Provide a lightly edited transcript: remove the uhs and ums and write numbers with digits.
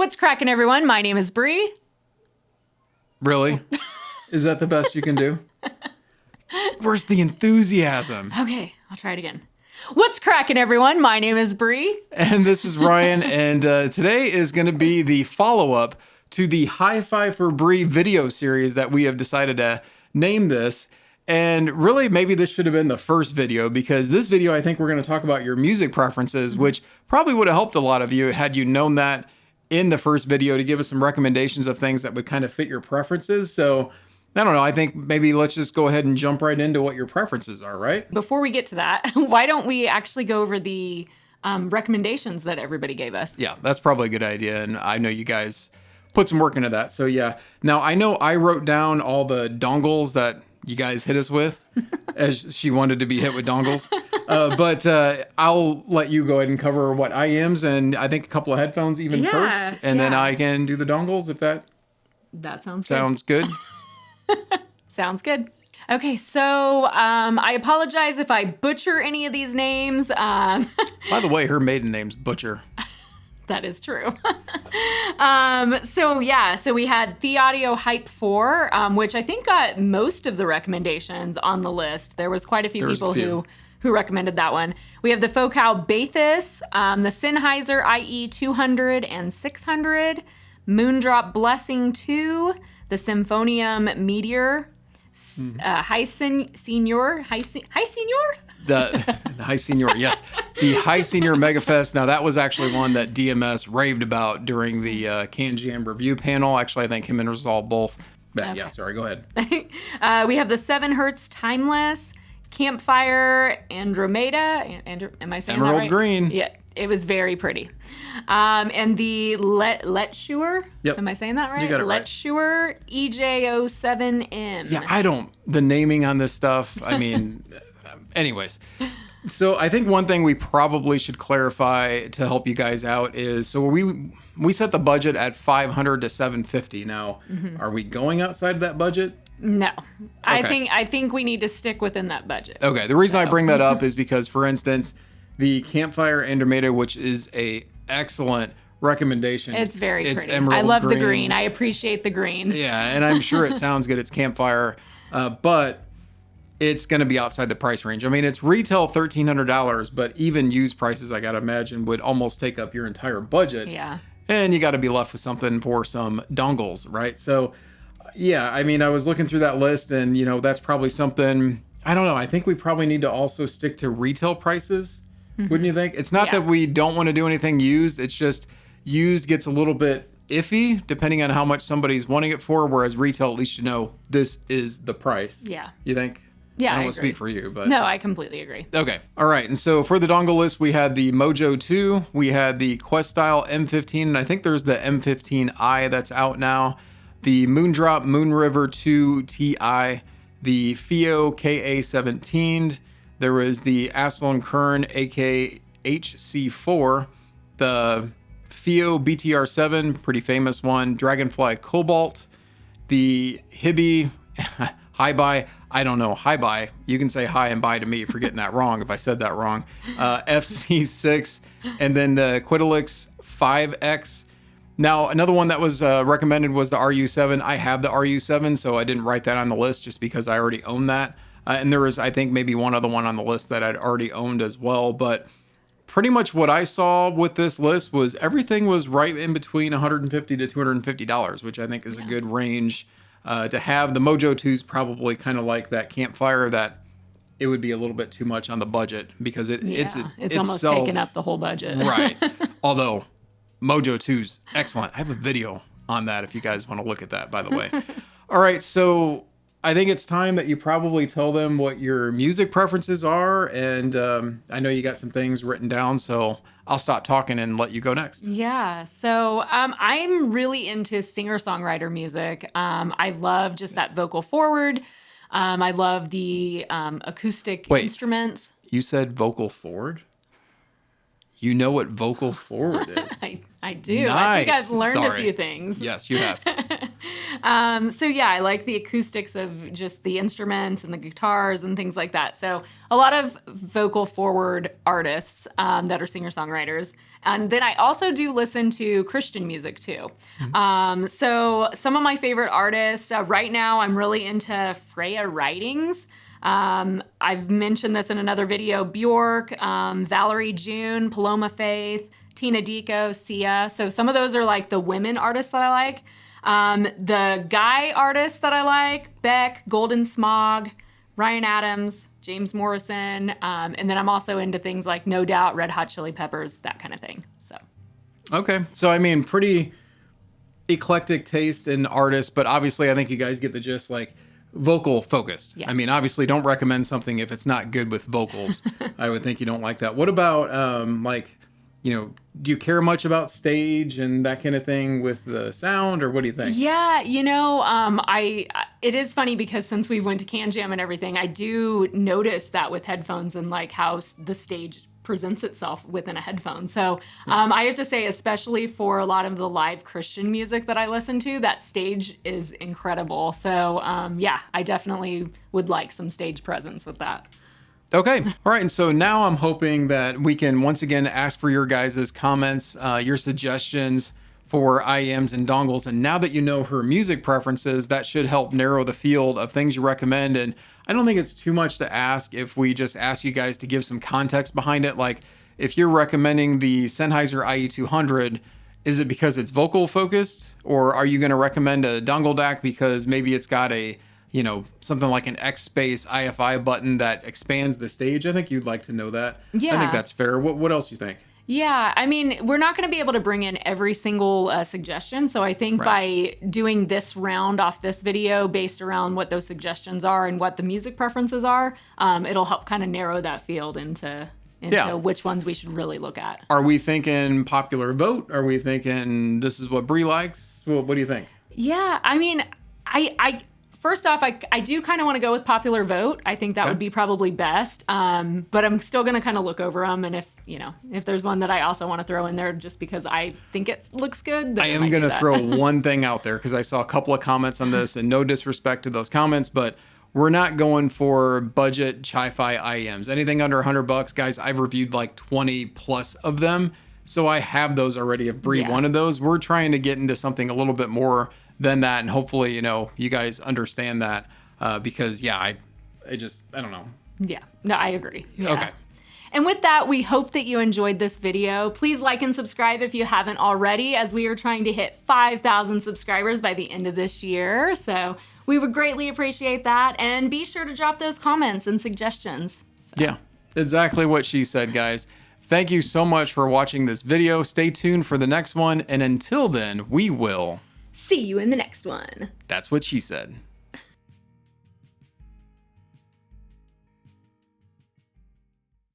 What's cracking, everyone? My name is Bree. Really? Is that the best you can do? Where's the enthusiasm? Okay, I'll try it again. What's cracking, everyone? My name is Bree. And this is Ryan, and today is going to be the follow-up to the Hi-Fi for Bree video series that we have decided to name this. And really, maybe this should have been the first video, because this video, I think we're going to talk about your music preferences, which probably would have helped a lot of you had you known that in the first video to give us some recommendations of things that would kind of fit your preferences. So I don't know. I think maybe let's just go ahead and jump right into what your preferences are, right? Before we get to that, why don't we actually go over the recommendations that everybody gave us? Yeah, that's probably a good idea. And I know you guys put some work into that. So yeah. Now I know I wrote down all the dongles that you guys hit us with, as she wanted to be hit with dongles. But I'll let you go ahead and cover what IEMs and I think a couple of headphones even first. And then I can do the dongles if that sounds good. Sounds good. Okay, so I apologize if I butcher any of these names. By the way, her maiden name's Butcher. That is true. So we had The Audio Hype 4, which I think got most of the recommendations on the list. There was quite a few people who recommended that one. We have the Focal Bathis, the Sennheiser IE200 and 600, Moondrop Blessing 2, the Symphonium Meteor, High Senior. The High Senior, yes. The High Senior Megafest. Now, that was actually one that DMS raved about during the Cayin Jam review panel. Actually, I think him and Rizal both. Okay. Yeah, sorry, go ahead. We have the 7 Hertz Timeless, Campfire Andromeda. Am I saying Emerald that right? Green. Yeah, it was very pretty. And the Letschuer. Yep. Am I saying that right? You got it right. Letschuer EJ07M. Yeah, the naming on this stuff, I mean... Anyways, so I think one thing we probably should clarify to help you guys out is, so we set the budget at $500 to $750. Now, are we going outside of that budget? No, Okay. I think we need to stick within that budget. Okay, the reason I bring that up is because, for instance, the Campfire Andromeda, which is a excellent recommendation. It's very pretty. Emerald I love green. the green. I appreciate the green. Yeah, and I'm sure it sounds good. It's Campfire, but it's going to be outside the price range. I mean, it's retail $1,300, but even used prices, I got to imagine, would almost take up your entire budget. Yeah. And you got to be left with something for some dongles, right? So, yeah, I mean, I was looking through that list and, that's probably something, I don't know. I think we probably need to also stick to retail prices. Wouldn't you think? It's not that we don't want to do anything used. It's just used gets a little bit iffy depending on how much somebody's wanting it for, whereas retail, at least this is the price. Yeah. You think? Yeah, I don't I want to agree. speak for you, but... No, I completely agree. Okay. All right. And so for the dongle list, we had the Mojo 2, we had the Questyle M15, and I think there's the M15i that's out now, the Moondrop Moonriver 2 Ti, the FIO KA17, there was the Aslon Kern AK HC4, the FIO BTR7, pretty famous one, Dragonfly Cobalt, the Hibby Hi-Bye, I don't know, Hi-Bye, you can say hi and bye to me for getting that wrong if I said that wrong, FC6, and then the Quidelix 5X. Now, another one that was recommended was the RU7. I have the RU7, so I didn't write that on the list just because I already own that. And there was, I think, maybe one other one on the list that I'd already owned as well, but pretty much what I saw with this list was everything was right in between $150 to $250, which I think is a good range to have. The Mojo 2 is probably kind of like that Campfire that it would be a little bit too much on the budget because it's almost taken up the whole budget. Right. Although Mojo 2's excellent. I have a video on that if you guys want to look at that, by the way. All right. So I think it's time that you probably tell them what your music preferences are. And I know you got some things written down, so I'll stop talking and let you go next. Yeah. So I'm really into singer-songwriter music. I love just that vocal forward. I love the acoustic instruments. You said vocal forward? You know what vocal forward is. I do. Nice. I think I've learned a few things. Yes, you have. So yeah, I like the acoustics of just the instruments and the guitars and things like that. So a lot of vocal forward artists that are singer-songwriters. And then I also do listen to Christian music too. So some of my favorite artists, right now I'm really into Freya Ridings. I've mentioned this in another video, Bjork, Valerie June, Paloma Faith, Tina Dico, Sia. So some of those are like the women artists that I like. The guy artists that I like, Beck, Golden Smog, Ryan Adams, James Morrison. And then I'm also into things like No Doubt, Red Hot Chili Peppers, that kind of thing. So. Okay. So, I mean, pretty eclectic taste in artists, but obviously I think you guys get the gist, like vocal focused. Yes. I mean, obviously don't recommend something if it's not good with vocals. I would think you don't like that. What about, like, you know, do you care much about stage and that kind of thing with the sound, or what do you think? Yeah, it is funny because since we went to Can Jam and everything, I do notice that with headphones and like how the stage presents itself within a headphone. So I have to say, especially for a lot of the live Christian music that I listen to, that stage is incredible. So yeah, I definitely would like some stage presence with that. Okay. All right. And so now I'm hoping that we can once again ask for your guys' comments, your suggestions for IEMs and dongles. And now that you know her music preferences, that should help narrow the field of things you recommend. And I don't think it's too much to ask if we just ask you guys to give some context behind it. Like if you're recommending the Sennheiser IE200, is it because it's vocal focused, or are you going to recommend a dongle DAC because maybe it's got a, you know, something like an X Space IFI button that expands the stage? I think you'd like to know that. Yeah. I think that's fair. What else do you think? Yeah, I mean, we're not going to be able to bring in every single suggestion. So I think by doing this round off this video based around what those suggestions are and what the music preferences are, it'll help kind of narrow that field into which ones we should really look at. Are we thinking popular vote? Are we thinking this is what Bree likes? What do you think? Yeah, I mean, First off, I do kind of want to go with popular vote. I think that would be probably best. But I'm still going to kind of look over them. And if there's one that I also want to throw in there just because I think it looks good, then I am going to throw one thing out there because I saw a couple of comments on this, and no disrespect to those comments, but we're not going for budget chi-fi IEMs. Anything under $100, guys, I've reviewed like 20 plus of them. So I have those already. If Bree wanted those, we're trying to get into something a little bit more than that, and hopefully, you guys understand that because, I don't know. Yeah, no, I agree. Yeah. Okay. And with that, we hope that you enjoyed this video. Please like and subscribe if you haven't already, as we are trying to hit 5,000 subscribers by the end of this year. So we would greatly appreciate that, and be sure to drop those comments and suggestions. So. Yeah, exactly what she said, guys. Thank you so much for watching this video. Stay tuned for the next one, and until then, we will... see you in the next one. That's what she said.